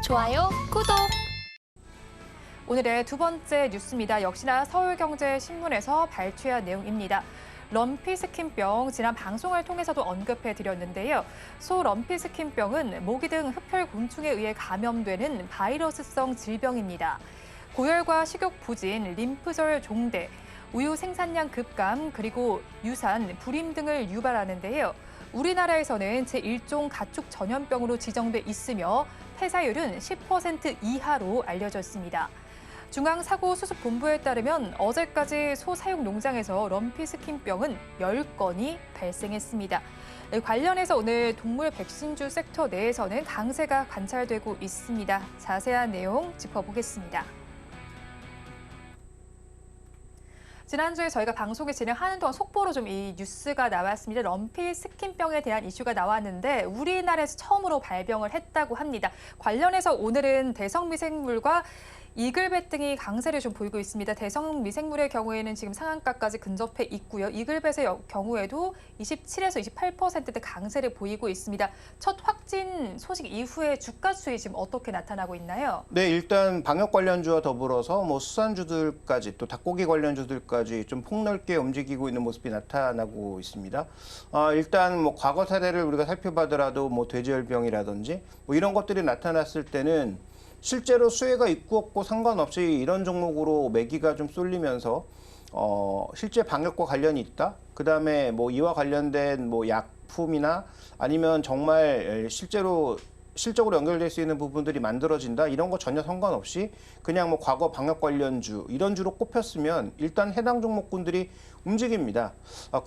좋아요, 구독! 오늘의 두 번째 뉴스입니다. 역시나 서울경제신문에서 발췌한 내용입니다. 럼피스킨병, 지난 방송을 통해서도 언급해드렸는데요. 소 럼피스킨병은 모기 등 흡혈 곤충에 의해 감염되는 바이러스성 질병입니다. 고열과 식욕 부진, 림프절 종대, 우유 생산량 급감, 그리고 유산, 불임 등을 유발하는데요. 우리나라에서는 제1종 가축 전염병으로 지정돼 있으며 폐사율은 10% 이하로 알려졌습니다. 중앙사고수습본부에 따르면 어제까지 소 사육 농장에서 럼피스킨병은 10건이 발생했습니다. 관련해서 오늘 동물 백신주 섹터 내에서는 강세가 관찰되고 있습니다. 자세한 내용 짚어보겠습니다. 지난주에 저희가 방송을 진행하는 동안 속보로 좀 이 뉴스가 나왔습니다. 럼피스킨병에 대한 이슈가 나왔는데 우리나라에서 처음으로 발병을 했다고 합니다. 관련해서 오늘은 대성미생물과 이글벳 등이 강세를 좀 보이고 있습니다. 대성미생물의 경우에는 지금 상한가까지 근접해 있고요. 이글벳의 경우에도 27에서 28%대 강세를 보이고 있습니다. 첫 확진 소식 이후에 주가 수익이 지금 어떻게 나타나고 있나요? 네, 일단 방역 관련주와 더불어서 수산주들까지 또 닭고기 관련주들까지 좀 폭넓게 움직이고 있는 모습이 나타나고 있습니다. 일단 과거 사례를 우리가 살펴보더라도 돼지열병이라든지 이런 것들이 나타났을 때는 실제로 수혜가 있고 없고 상관없이 이런 종목으로 매기가 좀 쏠리면서 실제 방역과 관련이 있다. 그다음에 이와 관련된 약품이나 아니면 정말 실적으로 연결될 수 있는 부분들이 만들어진다. 이런 거 전혀 상관없이 그냥 과거 방역 관련주 이런 주로 꼽혔으면 일단 해당 종목군들이 움직입니다.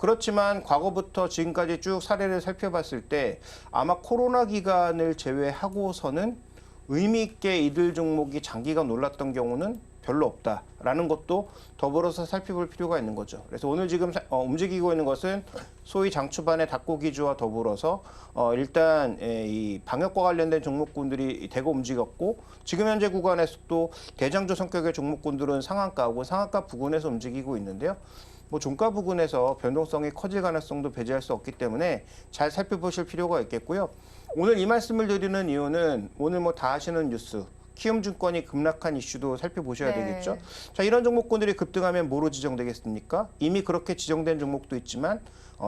그렇지만 과거부터 지금까지 쭉 사례를 살펴봤을 때 아마 코로나 기간을 제외하고서는 의미 있게 이들 종목이 장기간 올랐던 경우는 별로 없다라는 것도 더불어서 살펴볼 필요가 있는 거죠. 그래서 오늘 지금 움직이고 있는 것은 소위 장초반의 닭고기주와 더불어서 일단 이 방역과 관련된 종목군들이 대거 움직였고 지금 현재 구간에서도 대장주 성격의 종목군들은 상한가하고 상한가 부근에서 움직이고 있는데요. 종가 부근에서 변동성이 커질 가능성도 배제할 수 없기 때문에 잘 살펴보실 필요가 있겠고요. 오늘 이 말씀을 드리는 이유는 오늘 다 하시는 뉴스, 키움증권이 급락한 이슈도 살펴보셔야 되겠죠. 자, 이런 종목군들이 급등하면 뭐로 지정되겠습니까? 이미 그렇게 지정된 종목도 있지만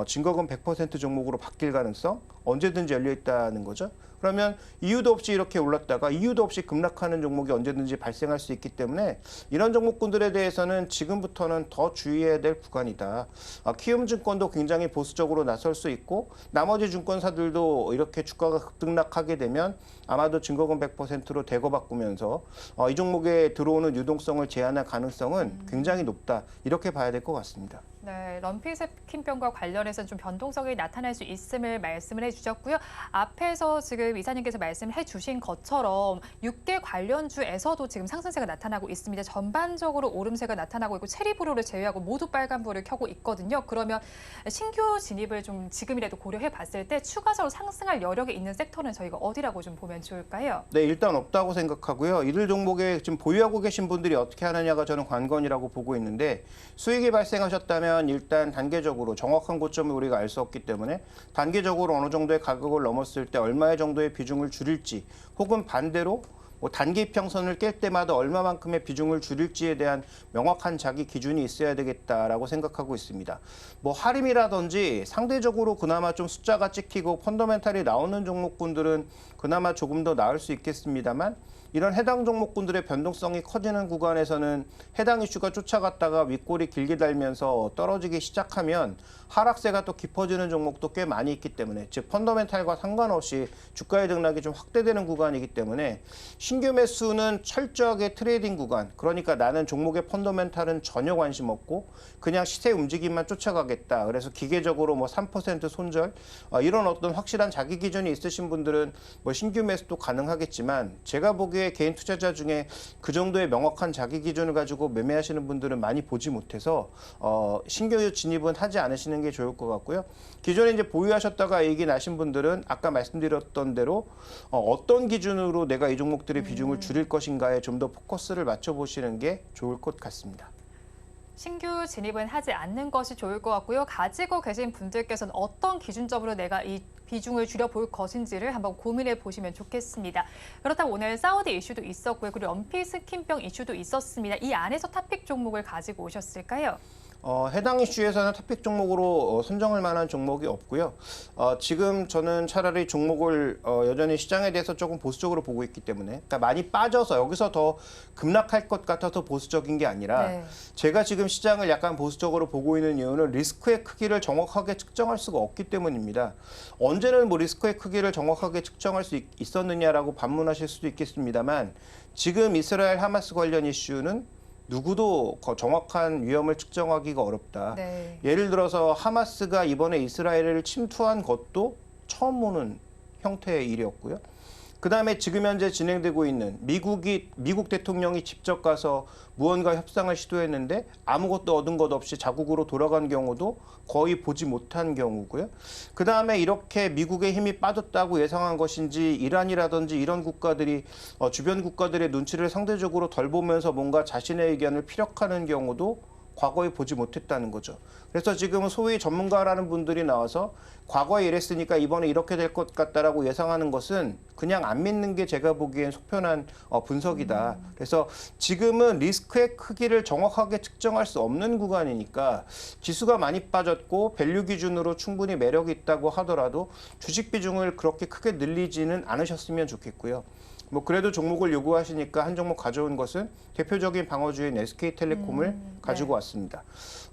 증거금 100% 종목으로 바뀔 가능성 언제든지 열려 있다는 거죠. 그러면 이유도 없이 이렇게 올랐다가 이유도 없이 급락하는 종목이 언제든지 발생할 수 있기 때문에 이런 종목군들에 대해서는 지금부터는 더 주의해야 될 구간이다. 키움증권도 굉장히 보수적으로 나설 수 있고 나머지 증권사들도 이렇게 주가가 급등락하게 되면 아마도 증거금 100%로 대거 바꾸면서 이 종목에 들어오는 유동성을 제한할 가능성은 굉장히 높다. 이렇게 봐야 될 것 같습니다. 네, 럼피스킨병과 관련해서는 좀 변동성이 나타날 수 있음을 말씀을 해주셨고요. 앞에서 지금 이사님께서 말씀을 해주신 것처럼 6대 관련주에서도 지금 상승세가 나타나고 있습니다. 전반적으로 오름세가 나타나고 있고 체리브루를 제외하고 모두 빨간불을 켜고 있거든요. 그러면 신규 진입을 좀 지금이라도 고려해 봤을 때 추가적으로 상승할 여력이 있는 섹터는 저희가 어디라고 좀 보면 좋을까요? 네, 일단 없다고 생각하고요. 이들 종목에 지금 보유하고 계신 분들이 어떻게 하느냐가 저는 관건이라고 보고 있는데 수익이 발생하셨다면 일단 단계적으로 정확한 고점을 우리가 알 수 없기 때문에 단계적으로 어느 정도의 가격을 넘었을 때 얼마의 정도의 비중을 줄일지 혹은 반대로 단기 평선을 깰 때마다 얼마만큼의 비중을 줄일지에 대한 명확한 자기 기준이 있어야 되겠다라고 생각하고 있습니다. 하림이라든지 상대적으로 그나마 좀 숫자가 찍히고 펀더멘탈이 나오는 종목군들은 그나마 조금 더 나을 수 있겠습니다만 이런 해당 종목군들의 변동성이 커지는 구간에서는 해당 이슈가 쫓아갔다가 윗골이 길게 달면서 떨어지기 시작하면 하락세가 또 깊어지는 종목도 꽤 많이 있기 때문에 즉 펀더멘탈과 상관없이 주가의 등락이 좀 확대되는 구간이기 때문에 신규 매수는 철저하게 트레이딩 구간, 그러니까 나는 종목의 펀더멘탈은 전혀 관심 없고 그냥 시세 움직임만 쫓아가겠다. 그래서 기계적으로 3% 손절 이런 어떤 확실한 자기 기준이 있으신 분들은 신규 매수도 가능하겠지만 제가 보기에 개인 투자자 중에 그 정도의 명확한 자기 기준을 가지고 매매하시는 분들은 많이 보지 못해서 신규 진입은 하지 않으시는 게 좋을 것 같고요. 기존에 이제 보유하셨다가 얘기 나신 분들은 아까 말씀드렸던 대로 어떤 기준으로 내가 이 종목들의 비중을 줄일 것인가에 좀 더 포커스를 맞춰보시는 게 좋을 것 같습니다. 신규 진입은 하지 않는 것이 좋을 것 같고요. 가지고 계신 분들께서는 어떤 기준점으로 내가 이 비중을 줄여볼 것인지를 한번 고민해 보시면 좋겠습니다. 그렇다면 오늘 사우디 이슈도 있었고요. 그리고 럼피스킨병 이슈도 있었습니다. 이 안에서 탑픽 종목을 가지고 오셨을까요? 해당 이슈에서는 탑픽 종목으로 선정할 만한 종목이 없고요. 지금 저는 차라리 종목을 여전히 시장에 대해서 조금 보수적으로 보고 있기 때문에, 그러니까 많이 빠져서 여기서 더 급락할 것 같아서 보수적인 게 아니라 네. 제가 지금 시장을 약간 보수적으로 보고 있는 이유는 리스크의 크기를 정확하게 측정할 수가 없기 때문입니다. 언제는 뭐 리스크의 크기를 정확하게 측정할 수 있었느냐라고 반문하실 수도 있겠습니다만, 지금 이스라엘 하마스 관련 이슈는 누구도 정확한 위험을 측정하기가 어렵다. 네. 예를 들어서 하마스가 이번에 이스라엘을 침투한 것도 처음 보는 형태의 일이었고요. 그다음에 지금 현재 진행되고 있는 미국 대통령이 직접 가서 무언가 협상을 시도했는데 아무것도 얻은 것 없이 자국으로 돌아간 경우도 거의 보지 못한 경우고요. 그다음에 이렇게 미국의 힘이 빠졌다고 예상한 것인지 이란이라든지 이런 국가들이 주변 국가들의 눈치를 상대적으로 덜 보면서 뭔가 자신의 의견을 피력하는 경우도 과거에 보지 못했다는 거죠. 그래서 지금 소위 전문가라는 분들이 나와서 과거에 이랬으니까 이번에 이렇게 될 것 같다라고 예상하는 것은 그냥 안 믿는 게 제가 보기엔 속편한 분석이다. 그래서 지금은 리스크의 크기를 정확하게 측정할 수 없는 구간이니까 지수가 많이 빠졌고 밸류 기준으로 충분히 매력이 있다고 하더라도 주식 비중을 그렇게 크게 늘리지는 않으셨으면 좋겠고요. 뭐 그래도 종목을 요구하시니까 한 종목 가져온 것은 대표적인 방어주인 SK텔레콤을 가지고 왔습니다.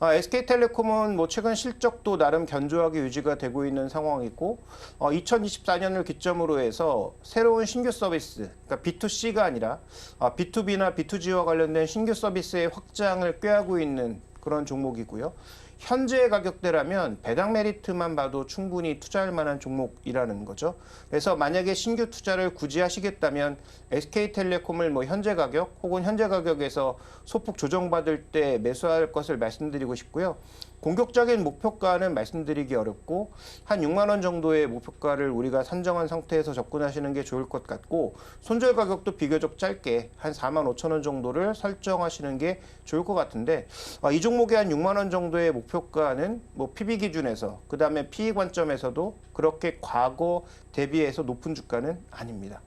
SK텔레콤은 뭐 최근 실적도 나름 견조하게 유지가 되고 있는 상황이고 2024년을 기점으로 해서 새로운 신규 서비스, 그러니까 B2C가 아니라 B2B나 B2G와 관련된 신규 서비스의 확장을 꾀하고 있는 그런 종목이고요. 현재 가격대라면 배당 메리트만 봐도 충분히 투자할 만한 종목이라는 거죠. 그래서 만약에 신규 투자를 굳이 하시겠다면 SK텔레콤을 뭐 현재 가격 혹은 현재 가격에서 소폭 조정받을 때 매수할 것을 말씀드리고 싶고요. 공격적인 목표가는 말씀드리기 어렵고 한 6만 원 정도의 목표가를 우리가 산정한 상태에서 접근하시는 게 좋을 것 같고 손절 가격도 비교적 짧게 한 4만 5천 원 정도를 설정하시는 게 좋을 것 같은데 이 종목의 한 6만 원 정도의 목표가는 뭐 PB 기준에서 그다음에 PE 관점에서도 그렇게 과거 대비해서 높은 주가는 아닙니다.